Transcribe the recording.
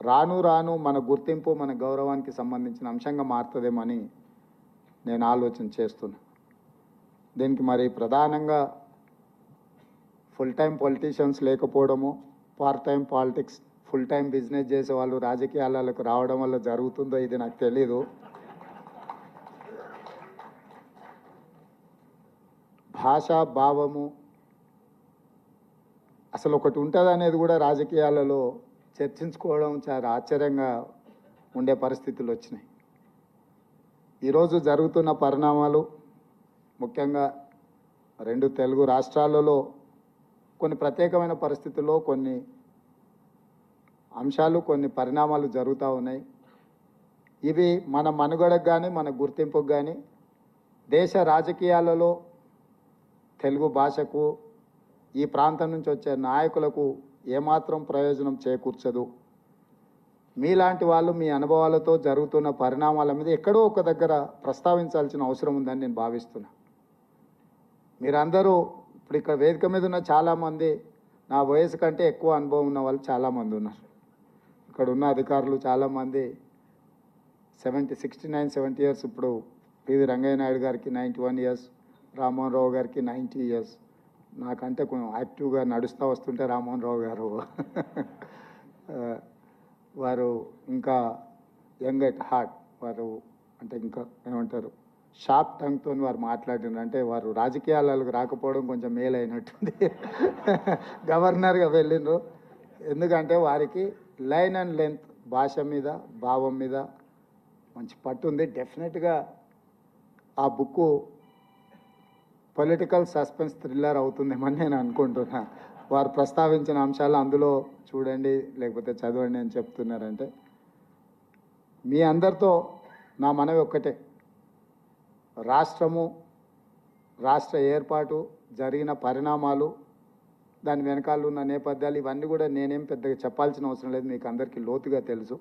రాను రాను మన గుర్తింపు మన గౌరవానికి సంబంధించిన అంశంగా మారుతుందేమని నేను ఆలోచన చేస్తున్నా. దీనికి మరి ప్రధానంగా ఫుల్ టైం పొలిటీషియన్స్ లేకపోవడము, part time politics, full time business చేసే వాళ్ళు రాజకీయాలకు రావడం వల్ల జరుగుతుందో ఇది నాకు తెలీదు. భాషా భావము అసలు ఒకటి ఉంటుంది అనేది కూడా రాజకీయాలలో చర్చించుకోవడం చాలా ఆశ్చర్యంగా ఉండే పరిస్థితులు వచ్చినాయి. ఈరోజు జరుగుతున్న పరిణామాలు ముఖ్యంగా 2 తెలుగు రాష్ట్రాలలో కొన్ని ప్రత్యేకమైన పరిస్థితుల్లో కొన్ని అంశాలు కొన్ని పరిణామాలు జరుగుతూ ఉన్నాయి. ఇవి మన మనుగడకు కానీ మన గుర్తింపుకు కానీ దేశ రాజకీయాలలో తెలుగు భాషకు ఈ ప్రాంతం నుంచి వచ్చే నాయకులకు ఏమాత్రం ప్రయోజనం చేకూర్చదు. మీలాంటి వాళ్ళు మీ అనుభవాలతో జరుగుతున్న పరిణామాల మీద ఎక్కడో ఒక దగ్గర ప్రస్తావించాల్సిన అవసరం ఉందని నేను భావిస్తున్నా. మీరందరూ ఇప్పుడు ఇక్కడ వేదిక మీద ఉన్న చాలామంది నా వయసు కంటే ఎక్కువ అనుభవం ఉన్న వాళ్ళు చాలామంది ఉన్నారు. ఇక్కడ ఉన్న అధికారులు చాలామంది 69, 70 ఇయర్స్. ఇప్పుడు పివి రంగయ్య నాయుడు గారికి 91 ఇయర్స్, రామ్మోహన్ రావు గారికి 90 ఇయర్స్. నాకంటే కొంచెం యాక్టివ్గా నడుస్తూ వస్తుంటే రామ్మోహన్ రావు గారు వారు ఇంకా యంగ్ ఎట్ హార్ట్. వారు అంటే ఇంకా ఏమంటారు, షార్ప్ టంగ్తో వారు మాట్లాడినారు. అంటే వారు రాజకీయాలకు రాకపోవడం కొంచెం మేలైనట్టుంది. గవర్నర్గా వెళ్ళిండ్రు. ఎందుకంటే వారికి లైన్ అండ్ లెంత్, భాష మీద భావం మీద మంచి పట్టు ఉంది. డెఫినెట్గా ఆ బుక్కు పొలిటికల్ సస్పెన్స్ థ్రిల్లర్ అవుతుందేమని నేను అనుకుంటున్నా. వారు ప్రస్తావించిన అంశాలు అందులో చూడండి లేకపోతే చదవండి అని చెప్తున్నారంటే, మీ అందరితో నా మనవి ఒక్కటే, రాష్ట్రము, రాష్ట్ర ఏర్పాటు, జరిగిన పరిణామాలు, దాని వెనకాల ఉన్న నేపథ్యాలు ఇవన్నీ కూడా నేనేం పెద్దగా చెప్పాల్సిన అవసరం లేదు, మీకు అందరికీ లోతుగా తెలుసు.